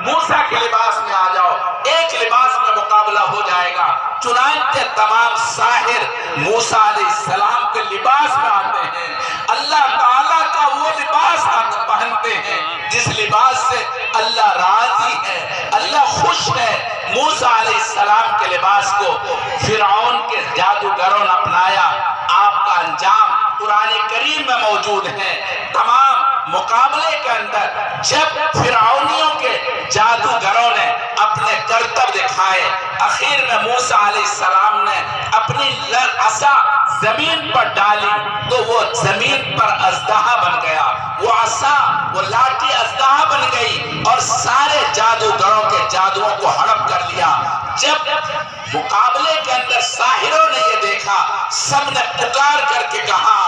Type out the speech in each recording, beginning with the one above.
موسیٰ کے لباس میں آ جاؤ، ایک لباس میں مقابلہ ہو جائے گا۔ چنانچہ تمام ساحر موسیٰ علیہ السلام کے لباس میں آتے ہیں، اللہ تعالیٰ کا وہ لباس پہنتے ہیں جس لباس سے اللہ راضی ہے، اللہ خوش ہے۔ موسیٰ علیہ السلام کے لباس کو فرعون کے جادوگروں نے اپنایا، آپ کا انجام قرآن کریم میں موجود ہے۔ تمام مقابلے کے اندر جب فرعونیوں کے جادوگروں نے اپنے کرتب دکھائے، آخر میں موسیٰ علیہ السلام نے اپنی عصا زمین پر ڈالی تو وہ زمین پر اژدہا بن گیا، وہ عصا وہ لاٹھی اژدہا بن گئی اور سارے جادوگروں کے جادوؤں کو ہڑپ کر لیا۔ جب مقابلے کے اندر ساحروں نے یہ دیکھا، سب نے پکار کر کے کہا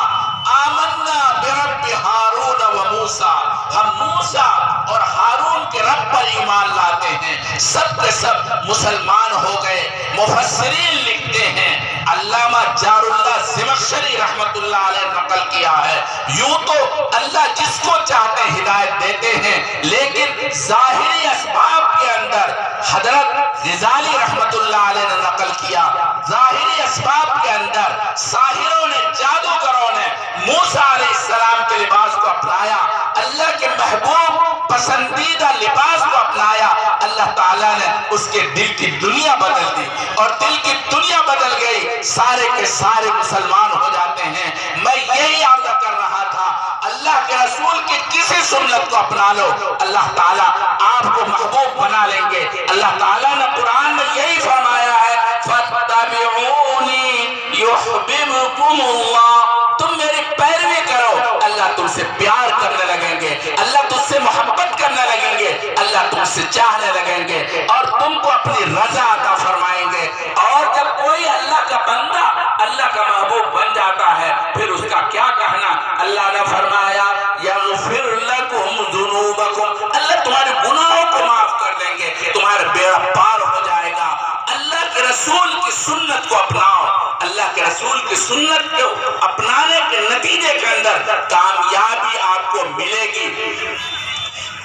آمنا برب ہارون و موسیٰ، ہم موسیٰ اور ہارون کے رب پر ایمان لاتے ہیں۔ سب کے سب مسلمان ہو گئے۔ مفسرین لکھتے ہیں، علامہ جار اللہ زمخشری رحمت اللہ علیہ نقل کیا ہے، یوں تو اللہ جس کو چاہتے ہدایت دیتے ہیں، لیکن ظاہری اسباب کے اندر حضرت غزالی رحمت اللہ علیہ نے نقل کیا، ظاہری اسباب کے اندر ساحروں نے جادوگروں نے موسیٰ علیہ السلام کے لباس کو اپنایا، اللہ کے محبوب پسندیدہ لباس کو اپنایا، اللہ تعالیٰ نے اس کے دل کی دنیا بدل دی اور دل کی دنیا بدل گئی، سارے کے سارے مسلمان ہو جاتے ہیں۔ میں یہی عرض کر رہا تھا، اللہ کے رسول کی کسی سنت کو اپنا لو، اللہ تعالیٰ آپ کو محبوب بنا لیں گے۔ اللہ تعالیٰ نے قرآن میں یہی فرمایا ہے فَاتَّبِعُونِي يُحْبِبْكُمُ اللَّهُ، تم میری پیروی کرو، اللہ تم سے پیار کرنے لگیں گے، اللہ تم سے محبت کرنے لگیں گے، اللہ تم سے چاہنے لگیں گے اور تم کو اپنی رضا عطا فرمائیں گے۔ اور جب کوئی اللہ کا بندہ اللہ کا محبوب بن جاتا ہے پھر اس کا کیا کہنا، اللہ نے فرمایا یغفر لکم ذنوبکم، اللہ تمہارے گناہوں کو معاف کر دیں گے، تمہارا بیڑا پار ہو جائے گا۔ اللہ کے رسول کی سنت کو اپناؤ، اللہ کے رسول کی سنت کو اپنانے کے نتیجے کے اندر کامیابی آپ کو ملے گی۔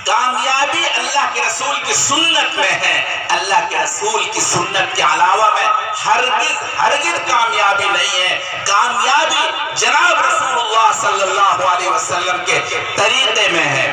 کامیابی اللہ کے رسول کی سنت میں ہے، اللہ کے رسول کی سنت کے علاوہ میں ہرگز کامیابی نہیں ہے۔ کامیابی جناب رسول اللہ صلی اللہ علیہ وسلم کے طریقے میں ہے۔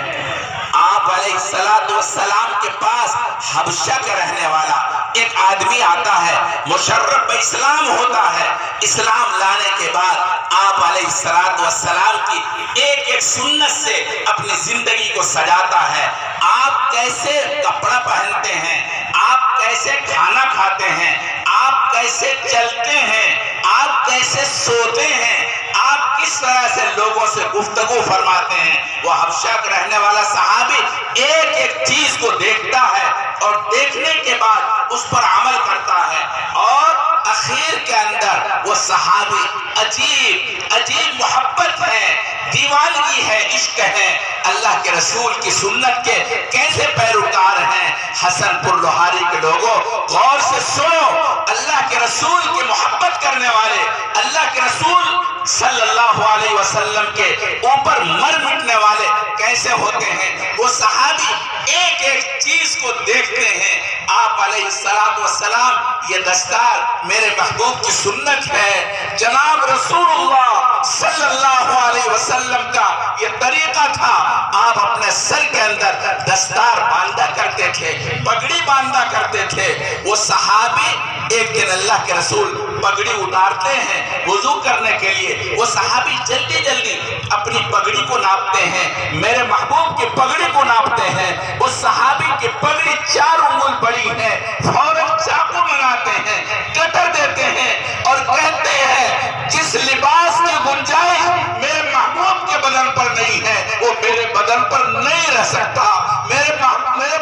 آپ علیہ السلام کے پاس حبشہ کا رہنے والا ایک آدمی آتا ہے، مشرف اسلام ہوتا ہے، اسلام لانے کے بعد آپ علیہ السلام کی ایک ایک سنت سے اپنی زندگی کو سجاتا ہے۔ آپ کیسے کپڑا پہنتے ہیں، آپ کیسے کھانا کھاتے ہیں، آپ کیسے چلتے ہیں، آپ کیسے سوتے ہیں، آپ کس طرح سے لوگوں سے گفتگو فرماتے ہیں، وہ حبشہ کا رہنے والا صحابی ایک ایک چیز کو دیکھتا ہے اور دیکھنے کے بعد اس پر عمل کرتا ہے، اور اخیر کے اندر وہ صحابی عجیب محبت ہے، دیوانگی ہے، عشق ہے، اللہ کے رسول کی سنت کے کیسے پیروکار ہیں۔ حسن پور لوہاری کے لوگوں غور سے سنو، اللہ کے رسول کی محبت کرنے والے، اللہ کے رسول صلی اللہ علیہ وسلم کے اوپر مر مٹنے والے کیسے ہوتے ہیں۔ وہ صحابی ایک ایک چیز کو دیکھتے ہیں۔ آپ علیہ السلام یہ دستار میرے محبوب کی سنت ہے، جناب رسول اللہ صلی اللہ علیہ وسلم کا یہ طریقہ تھا۔ آپ اپنے سر کے اندر دستار باندھا کرتے تھے، پگڑی باندھا کرتے تھے۔ وہ صحابی ایک دن اللہ کے رسول پگڑی اتارتے ہیں وضو کرنے کے لیے، وہ صحابی جلدی جلدی اپنی پگڑی کو ناپتے ہیں، میرے محبوب کی پگڑی کو ناپتے ہیں۔ اس صحابی کی پگڑی 4 انگل بڑی ہے، فوراً چاقو منگاتے ہیں، کٹر دیتے ہیں اور کہتے ہیں جس لباس کی گنجائش میرے محبوب کے بدن پر نہیں ہے وہ میرے بدن پر نہیں رہ سکتا، میرے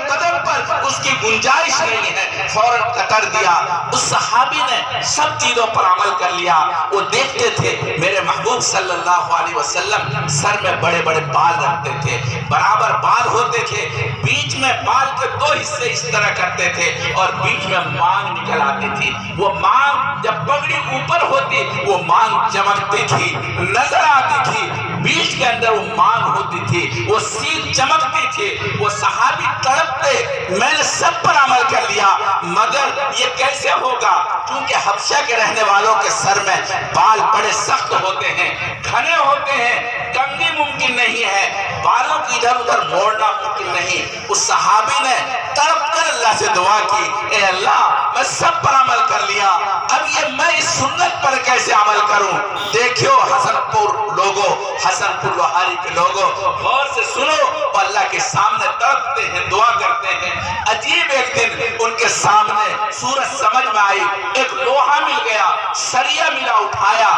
بدن پر اس کی گنجائش نہیں ہے، فوراً کٹر دیا۔ اس صحابی نے سب چیزوں پر عمل کر لیا۔ وہ دیکھتے تھے میرے محبوب صلی اللہ علیہ وسلم سر میں بڑے بڑے بال رکھتے تھے، برابر بال ہوتے تھے، بیچ میں بال کے 2 حصے اس طرح کرتے تھے اور بیچ میں مانگ نکل آتی تھی۔ وہ مانگ جب پگڑی اوپر ہوتی وہ مانگ چمکتی تھی، نظر آتی تھی، بیچ کے اندر وہ مانگ ہوتی تھی، وہ سینگ چمکتی تھی۔ وہ صحابی تڑپتے کرتے میں نے سب پر عمل کر لیا، مگر یہ کیسے ہوگا؟ کیونکہ حبشہ کے رہنے والوں کے سر میں بال بڑے سخت ہوتے ہیں، گھنے ہوتے ہیں، کنگھی ممکن نہیں ہے، بالوں کی ادھر ادھر موڑنا ممکن نہیں۔ اس صحابی نے تڑپ کر اللہ سے دعا کی، اے اللہ میں سب پر عمل کر لیا، اب یہ میں اس سنت پر کیسے عمل کروں؟ دیکھو حسن پور لوگوں، حسن پور لوہاری کے لوگوں، غور سے سنو، اور اللہ کے سامنے تڑپتے ہیں، دعا کرتے ہیں۔ عجیب ایک دن ان کے سامنے سورج سمجھ میں آئی، ایک لوہا مل گیا، سریا ملا، اٹھایا،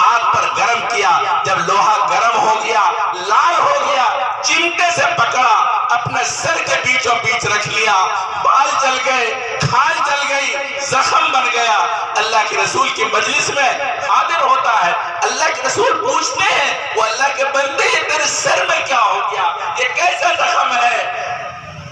آگ پر گرم کیا، جب لوہا گرم ہو گیا، لال ہو گیا، چمٹے سے پکڑا، اپنے سر کے بیچوں بیچ رکھ لیا، بال جل گئے، کھال جل گئی، زخم بن گیا۔ اللہ کے رسول کی مجلس میں حاضر ہوتا ہے، اللہ کے رسول پوچھتے ہیں، وہ اللہ کے بندے تیرے سر میں کیا ہو گیا؟ یہ کیسا زخم ہے؟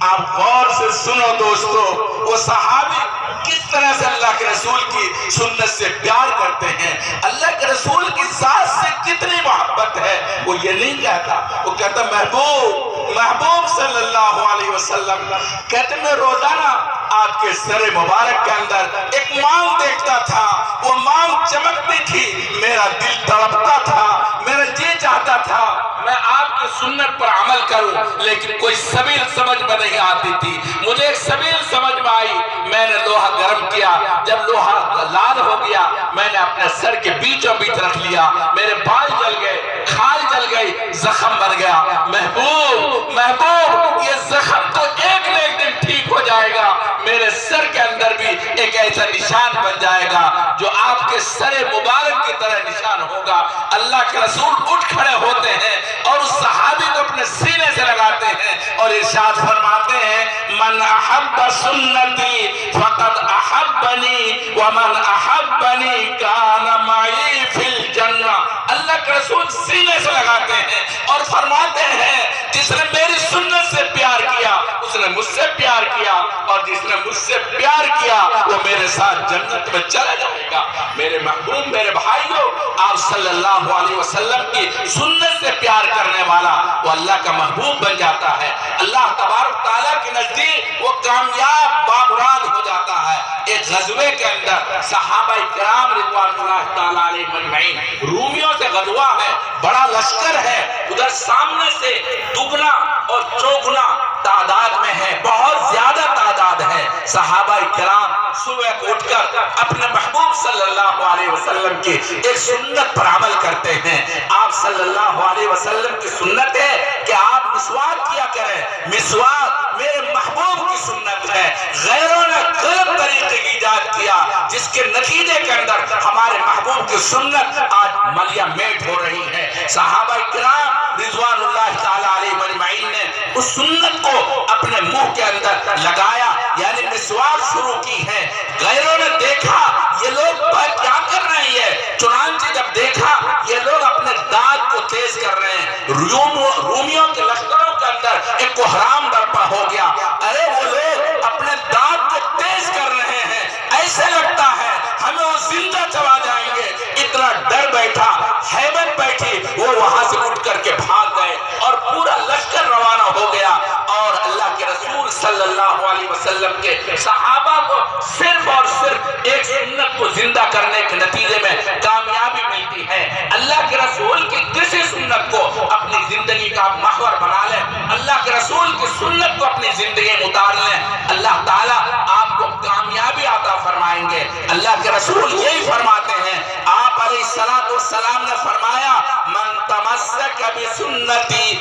آپ غور سے سنو دوستو، وہ صحابی کس طرح سے اللہ کے رسول کی سنت سے پیار کرتے ہیں، اللہ کے رسول کی ذات سے کتنی محبت ہے۔ وہ یہ نہیں کہتا، وہ کہتا محبوب صلی اللہ علیہ وسلم، کہتے میں روزانہ آپ کے سر مبارک کے اندر ایک مانگ دیکھتا تھا، وہ مانگ چمکتی تھی، میرا دل تڑپتا تھا، میرا جی چاہتا تھا میں آپ کی سنت پر عمل کروں، لیکن کوئی سبیل سمجھ میں نہیں آتی تھی۔ مجھے ایک سبیل سمجھ میں آئی، میں نے لوہا گرم کیا، جب لوہا لال ہو گیا میں نے اپنے سر کے بیچوں بیچ رکھ لیا، میرے بال جل گئے، کھال جل گئی، زخم بن گیا۔ محبوب یہ زخم تو ایک نہ ایک دن ٹھیک ہو جائے گا، میرے سر کے اندر بھی ایک ایسا نشان بن جائے گا جو آپ کے سر مبارک کی طرح نشان ہوگا۔ اللہ کے رسول اٹھ کھڑے ہوتے ہیں اور اس صحابی کو اپنے سینے سے لگاتے ہیں اور ارشاد فرماتے ہیں، من احب سنتی فقد احبنی ومن احبنی کان معی فی الجنہ۔ اللہ کے رسول سینے سے لگاتے ہیں اور فرماتے ہیں، جس نے میری سنت سے پیار کیا اس نے مجھ سے پیار کیا، اور جس نے مجھ سے پیار کیا وہ میرے ساتھ جنت میں چلا جائے گا۔ میرے محبوب، میرے بھائیوں، آپ صلی اللہ علیہ وسلم کی سنت سے پیار کرنے والا وہ اللہ کا محبوب بن جاتا ہے، اللہ تبارک تعالیٰ کے نزدیک وہ کامیاب بامراد ہو جاتا ہے۔ ایک غزوے کے اندر صحابہ کرام رضوان اللہ تعالیٰ علیہ مجمعین، رومیوں سے غزوہ ہے، بڑا لشکر ہے، ادھر سامنے سے دگنا اور چوگنا تعداد میں ہے، بہت زیادہ تعداد ہے۔ صحابہ کرام صبح کو اٹھ کر اپنے محبوب صلی اللہ علیہ وسلم کی ایک سنت پر عمل کرتے ہیں۔ آپ صلی اللہ علیہ وسلم کی سنت ہے کہ آپ مسواک کیا کریں، مسواک میرے محبوب کی سنت ہے۔ غیروں نے غلط طریقے کی ایجاد کیا جس کے نتیجے کے اندر ہمارے محبوب کی سنت آج ملیا میٹ ہو رہی ہے۔ صحابہ کرام رضوان اللہ تعالیٰ علیہ مجمعین نے اس سنت کو اپنے منہ کے اندر لگایا، یعنی مسواک شروع کی ہے۔ غیروں نے دیکھا یہ لوگ کیا کر رہے ہیں، چنانچہ جب دیکھا یہ لوگ اپنے دانت کو تیز کر رہے ہیں، رومیوں کے لشکروں کے اندر ایک کوہرام برپا ہو گیا۔ ارے وہ لوگ اپنے دانت کو تیز کر رہے ہیں، ایسے لگتا ہے ہمیں وہ زندہ چلا جائیں گے۔ اتنا ڈر بیٹھا، ہیبت بیٹھی، وہ وہاں سے اٹھ کر کے بھاگ گئے اور پورا لشکر روانہ ہو گیا۔ اور اللہ کے رسول صلی اللہ علیہ وسلم کے صحابہ کو صرف اور صرف ایک سنت کو زندہ کرنے کے نتیجے میں کامیابی ملتی ہے۔ اللہ کے رسول کی کسی سنت کو اپنی زندگی کا محور بنا لیں، اللہ کے رسول کی سنت کو اپنی زندگی میں اتار لیں، اللہ تعالیٰ آپ کو کامیابی عطا فرمائیں گے۔ اللہ کے رسول یہی فرماتے ہیں، آپ علیہ السلام نے فرمایا، من تمسک بسنتی،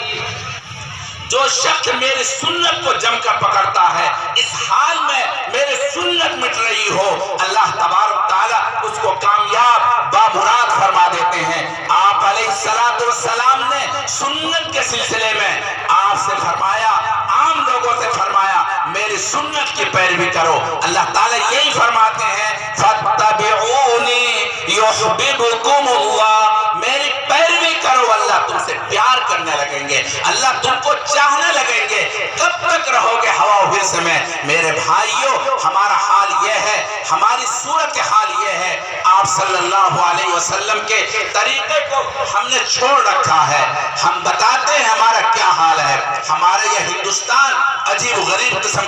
جو شخص میری سنت کو جم کر پکڑتا ہے، اس حال میں میری سنت مٹ رہی ہو، اللہ تبارک تعالیٰ اس کو کامیاب بامراد فرما دیتے ہیں۔ آپ علیہ السلام نے سنت کے سلسلے میں آپ سے فرمایا، عام لوگوں سے فرمایا، میری سنت کی پیروی کرو۔ اللہ تعالیٰ یہی فرماتے ہیں، فَاتَّبِعُونِي يُحْبِبْكُمُ اللَّهُ، میری پیروی کرو، اللہ تم سے پیار کرنے لگیں گے، اللہ تم کو چاہنے لگیں گے۔ کب تک رہو گے ہوا و حرص میں؟ میرے بھائیوں، ہمارا حال یہ ہے، ہماری صورت حال یہ ہے، آپ صلی اللہ علیہ وسلم کے طریقے کو ہم نے چھوڑ رکھا ہے۔ ہم بتاتے ہیں ہمارا کیا حال ہے۔ ہمارے یہ ہندوستان عجیب غریب قسم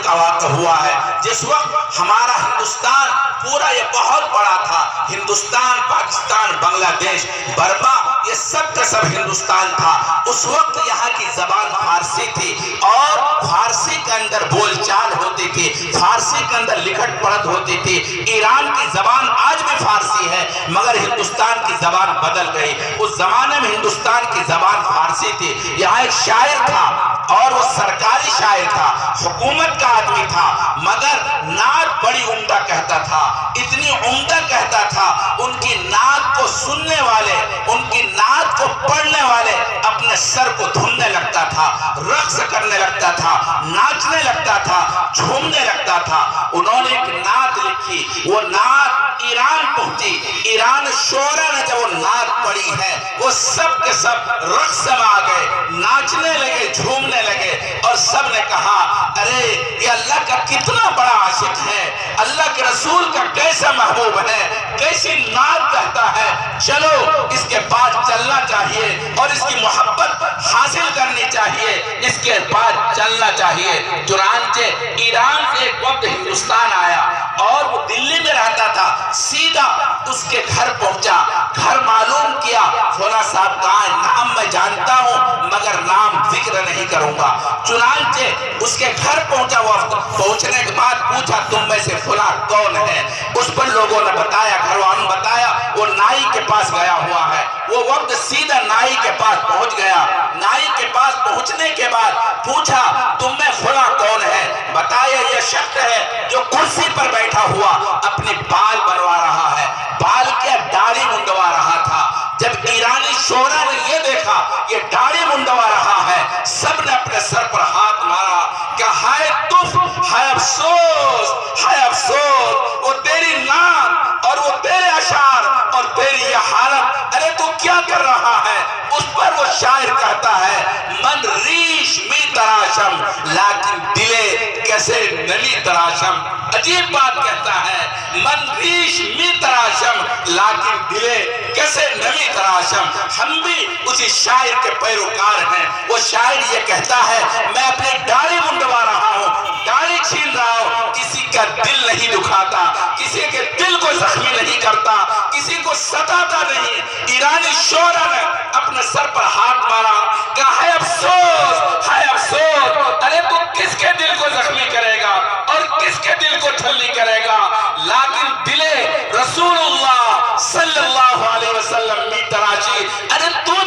بنگلہ دیش، برما، یہ سب کا سب ہندوستان تھا۔ اس وقت یہاں کی زبان فارسی تھی اور فارسی کے اندر بول چال ہوتی تھی، فارسی کے اندر لکھت پڑھت ہوتی تھی۔ ایران کی زبان آج بھی فارسی ہے مگر ہندوستان کی زبان بدل گئی۔ اس زمانے میں ہندوستان کی زبان فارسی تھی۔ یہاں ایک شاعر تھا اور وہ سرکاری شاعر تھا، حکومت کا آدمی تھا، مگر نعت بڑی عمدہ کہتا تھا، اتنی عمدہ کہتا تھا، ان کی نعت کو سننے والے، ان کی نعت کو پڑھنے والے اپنے سر کو دھننے لگتا تھا، رقص کرنے لگتا تھا، ناچنے لگتا تھا، جھومنے لگتا تھا۔ انہوں نے ایک نعت لکھی، وہ نعت ایران پہنچی، ایران شعرا نے جب وہ نعت پڑھی ہے وہ سب کے سب رقص میں آ گئے، ناچنے لگے، جھومنے لگے، اور سب نے کہا ارے یہ اللہ کا کتنا بڑا عاشق ہے، اللہ کے رسول کا کیسا محبوب ہے، کیسی نعت کہتا ہے، چلو اس کے پاس چلنا چاہیے اور اس کی محبت حاصل کرنی چاہیے، اس کے پاس چلنا چاہیے۔ چنانچہ ایران سے ایک وقت ہندوستان آیا اور وہ دلی میں رہتا تھا، سیدھا اس کے گھر پہنچا، گھر معلوم کیا، فلاں صاحب کہاں ہے؟ نام میں جانتا ہوں مگر نام ذکر نہیں کروں گا۔ چنانچہ اس کے گھر پہنچا، وقت پہنچنے کے بعد پوچھا تم میں سے فلاں کون ہے؟ اس پر لوگوں نے بتایا، گھر والوں نے بتایا وہ نائی کے پاس گیا ہوا ہے۔ وہ وقت سیدھا نائی کے پاس پہنچ گیا، نائی کے پاس پہنچنے کے بعد پوچھا تم میں فلاں کون ہے؟ بتایا یہ شخص ہے جو کرسی پر بیٹھا ہوا اپنی بال بنوا رہا ہے، بال کیا داڑھی منڈوا رہا تھا۔ جب ایرانی شعرا نے یہ دیکھا یہ داڑھی منڈوا رہا ہے، سب نے اپنے سر پر ہاتھ مارا کہ ہائے تف، ہائے افسوس، ہائے افسوس، وہ تیری نعت اور وہ تیرے اشعار اور تیری یہ حالت، ارے تو کیا کر رہا ہے؟ اس پر وہ شاعر کہتا ہے من ریش می تراشم لیکن دلے کیسے نمی تراشم۔ عجیب بات کہتا ہے، من ریش می تراشم لیکن دلے کیسے نمی تراشم۔ ہم بھی اسی شاعر کے پیروکار ہیں۔ وہ شاعر یہ کہتا ہے میں اپنی داڑھی منڈوا رہا ہوں، داڑھی چھین رہا ہوں، کسی کا دل نہیں دکھاتا، کسی کے دل کو زخمی نہیں کرتا، کسی کو ستاتا نہیں۔ ایرانی شعرا نے اپنے سر پر ہاتھ مارا، کہا ہے افسوس، ہے افسوس، ارے تو کس کے دل کو زخمی کرے گا اور کس کے دل کو چھلنی کرے گا؟ لیکن دلے رسول اللہ صلی اللہ علیہ وسلم می تراشی، ارے تو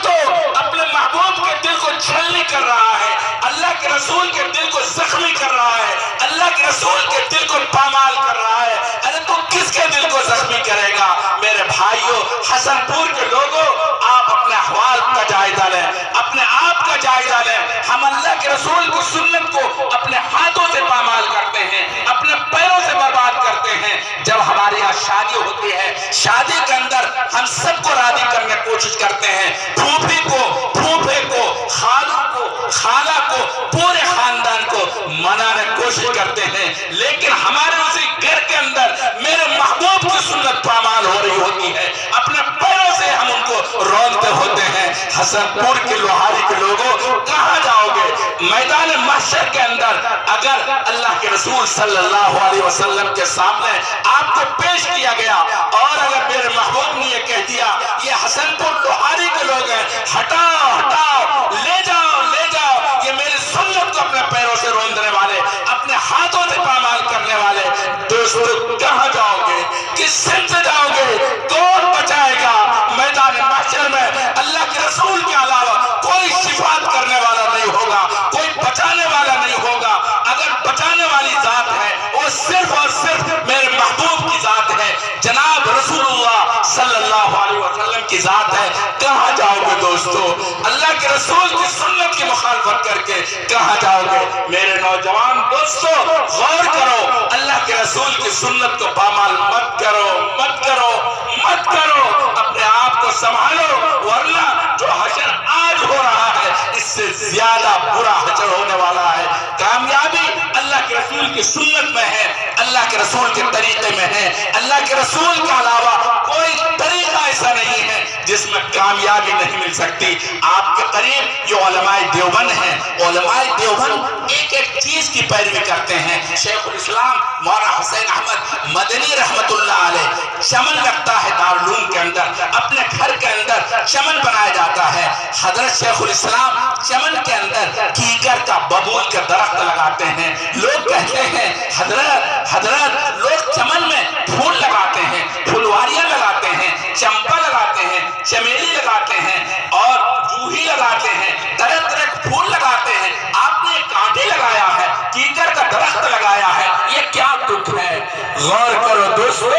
اپنے محبوب کے دل کو چھلنی کر رہا ہے، اللہ کے رسول کے دل کو زخمی کر رہا ہے، اللہ کے رسول کے دل کو پامال کر رہا ہے، ارے تو کس کے دل کو زخمی کرے گا؟ میرے بھائیوں، حسن پور کے لوگوں، آپ اپنے احوال کا جائزہ لیں، اپنے آپ کا جائزہ لیں۔ ہم اللہ کے رسول کی سنت کو اپنے ہاتھوں سے پامال کرتے ہیں، اپنے پیروں سے برباد کرتے ہیں۔ جب ہمارے یہاں شادی ہوتی ہے، شادی کے اندر ہم سب کو راضی کرنے کی کوشش کرتے ہیں، پھوپھی کو، پھوپھے کو، خالوں کو، خالہ کو، پورے خاندان کو منانے کی کوشش کرتے ہیں، لیکن ہمارے اسی گھر کے اندر میرے محبوب کی سنت پامال ہو رہی ہوتی ہے، اپنے پیروں سے ہم ان کو رونتے ہوتے ہیں۔ حسن پور کے لوہاری کے لوگوں کہاں جاؤ گے؟ میدان محشر کے اندر اگر اللہ کے رسول صلی اللہ علیہ وسلم کے سامنے آپ کو پیش کیا گیا اور اگر میرے محبوب نے یہ کہہ دیا یہ حسن پور لوہاری کے لوگ ہیں، ہٹاؤ ہٹاؤ، لے جاؤ لے جاؤ، یہ میری سنت کو اپنے پیروں سے روندنے والے، اپنے ہاتھوں سے پامال کرنے والے، دوستو کہاں جاؤ گے؟ کس سمت سے جاؤ گے؟ کون بچائے گا؟ میدان محشر میں اللہ کے رسول کے علاوہ کوئی شفاعت کرنے والا نہیں ہوگا، کوئی بچانے والا نہیں ہوگا۔ اگر بچانے والی ذات ہے وہ صرف اور صرف میرے محبوب کی ذات ہے، جناب رسول اللہ صلی اللہ علیہ وسلم کی ذات ہے۔ کہاں جاؤ گے دوستو؟ اللہ کے رسول کی سنت کی مخالفت کر کے کہاں جاؤ گے؟ میرے نوجوان دوستو غور کرو، اللہ کے رسول کی سنت کو پامال مت کرو، مت کرو، مت کرو، اپنے آپ کو سنبھالو، ورنہ جو حشر آج ہو رہا ہے اس سے زیادہ برا حشر ہونے والا ہے۔ کامیابی اللہ کے رسول کی سنت میں ہے، اللہ کے رسول کے طریقے میں ہے، اللہ کے رسول کے علاوہ کوئی طریقہ ایسا نہیں ہے جس میں کامیابی نہیں مل سکتی۔ آپ کے قریب جو علماء دیوبند ہیں، علماء دیوبند ایک ایک چیز کی پیروی کرتے ہیں۔ شیخ الاسلام مولانا حسین احمد مدنی رحمت اللہ علیہ چمن لگتا ہے دارالعلوم کے اندر، اپنے گھر کے اندر چمن بنایا جاتا ہے۔ حضرت شیخ الاسلام چمن کے اندر کیکر کا ببول کا درخت لگاتے ہیں۔ لوگ کہتے ہیں حضرت لوگ چمن میں پھول لگاتے ہیں، پھلواریاں لگاتے ہیں، چمپا لگاتے ہیں، چمیلی لگاتے ہیں اور جوہی لگاتے ہیں، طرح طرح کے پھول لگاتے ہیں، آپ نے کانٹے لگایا ہے، کیکر کا درخت لگایا ہے، یہ کیا دکھ ہے؟ غور کرو دوستو،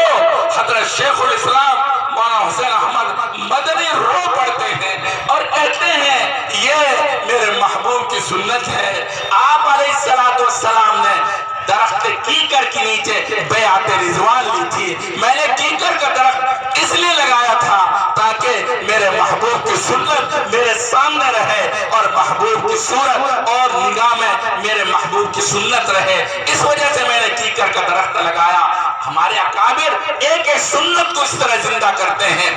حضرت شیخ الاسلام مولانا حسین احمد مدنی رو پڑھتے ہیں اور کہتے ہیں یہ میرے محبوب کی سنت ہے۔ آپ علیہ السلام نے درخت کیکر کے نیچے بیعت رضوان لی تھی۔ میں نے کیکر کا درخت اس لیے لگایا تھا تاکہ میرے محبوب کی سنت میرے سامنے رہے اور محبوب کی صورت اور نگاہ میں میرے محبوب کی سنت رہے، اس وجہ سے میں نے کیکر کا درخت لگایا۔ ہمارے اکابر ایک ایک سنت کو اس طرح زندہ کرتے ہیں۔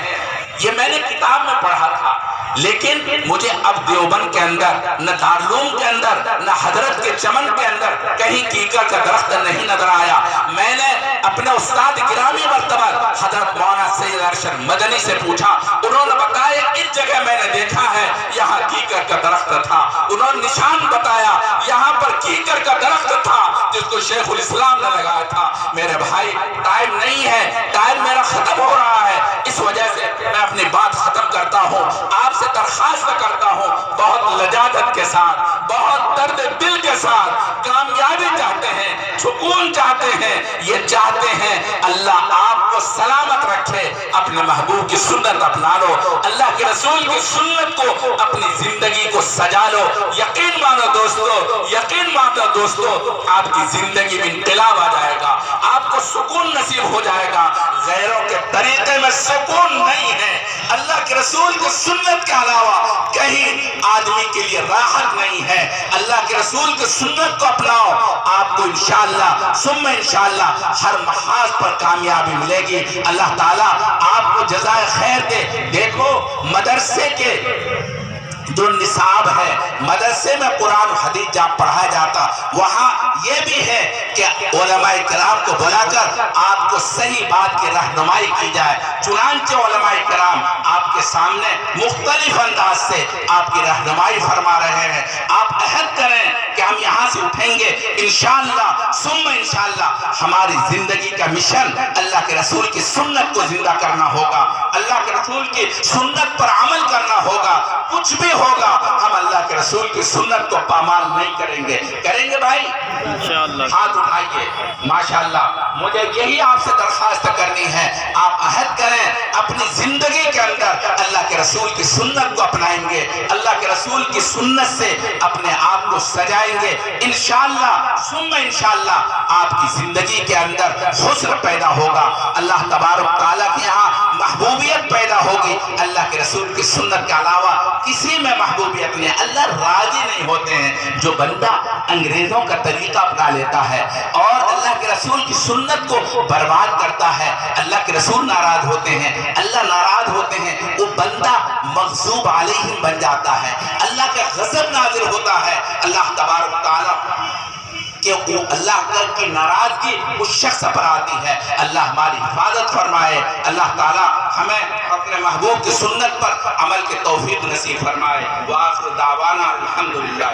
یہ میں نے کتاب میں پڑھا تھا، لیکن مجھے اب دیوبند کے اندر نہ دارالعلوم کے اندر نہ حضرت کے چمن کے اندر کہیں کیکر کا درخت نہیں نظر آیا۔ میں نے اپنے استاد گرامی مرتبہ حضرت مولانا سید ارشد مدنی سے پوچھا، انہوں نے بتایا اس جگہ میں نے دیکھا ہے یہاں کیکر کا درخت تھا۔ انہوں نے نشان بتایا یہاں پر کیکر کا درخت تھا جس کو شیخ الاسلام نے لگایا تھا۔ میرے بھائی ٹائم نہیں ہے، ٹائم میرا ختم ہو رہا ہے، اس وجہ سے میں اپنی بات ختم کرتا ہوں۔ آپ سے درخواست کرتا ہوں بہت لجاجت کے ساتھ، بہت درد دل کے ساتھ، کامیابی چاہتے ہیں، سکون چاہتے ہیں، یہ چاہتے ہیں اللہ آپ کو سلامت رکھے، اپنے محبوب کی سنت اپنا لو، اللہ کے رسول کی سنت کو اپنی زندگی کو سجا لو۔ یقین مانو دوستو، یقین مانو دوستو، آپ کی زندگی میں انقلاب آ جائے گا، آپ کو سکون نصیب ہو جائے گا۔ غیروں کے طریقے میں سکون نہیں ہے، اللہ کے رسول کی سنت کے علاوہ کہیں آدمی کے لیے راحت نہیں ہے۔ اللہ کے رسول کی سنت کو اپناؤ، آپ کو انشاءاللہ ثم انشاءاللہ ہر محاذ پر کامیابی ملے گی۔ اللہ تعالیٰ آپ کو جزائے خیر دے۔ دیکھو مدرسے کے جو نصاب ہے، مدرسے میں قرآن و حدیث جہاں پڑھایا جاتا، وہاں یہ بھی ہے کہ علماء کرام کو بلا کر آپ کو صحیح بات کی رہنمائی کی جائے۔ چنانچہ علماء کرام آپ کے سامنے مختلف انداز سے آپ کی رہنمائی فرما رہے ہیں۔ آپ عہد کریں کہ ہم یہاں سے اٹھیں گے انشاءاللہ ثم انشاءاللہ ہماری زندگی کا مشن اللہ کے رسول کی سنت کو زندہ کرنا ہوگا، اللہ کے رسول کی سنت پر عمل کرنا ہوگا۔ کچھ بھی ہوگا ہم اللہ کے رسول کی سنت کو پامال نہیں کریں گے۔ کریں گے بھائی؟ انشاءاللہ ہاتھ اٹھائیے۔ ماشاءاللہ مجھے یہی آپ سے درخواست کرنی ہے، آپ عہد کریں اپنی زندگی کے اندر اللہ کے رسول کی سنت کو اپنائیں گے، اللہ کے رسول کی سنت سے اپنے آپ کو سجائیں گے، انشاءاللہ ثم انشاءاللہ آپ کی زندگی کے اندر حسن پیدا ہوگا، اللہ تبارک تعالیٰ کے یہاں محبوبیت پیدا ہوگی۔ اللہ کے رسول کی سنت کے علاوہ کسی میں محبوبیت نہیں۔ اللہ راضی نہیں ہوتے ہیں جو بندہ انگریزوں کا طریقہ اپنا لیتا ہے اور اللہ کے رسول کی سنت کو برباد کرتا ہے، اللہ کے رسول ناراض ہوتے ہیں، اللہ ناراض ہوتے ہیں، وہ بندہ مغضوب علیہم بن جاتا ہے، اللہ کا غضب نازل ہوتا ہے۔ اللہ تبارک تعالیٰ کہ اللہ کی ناراضگی اس شخص پر آتی ہے۔ اللہ ہماری حفاظت فرمائے، اللہ تعالیٰ ہمیں اپنے محبوب کی سنت پر عمل کے توفیق نصیب فرمائے۔ وآخر دعوانا الحمدللہ۔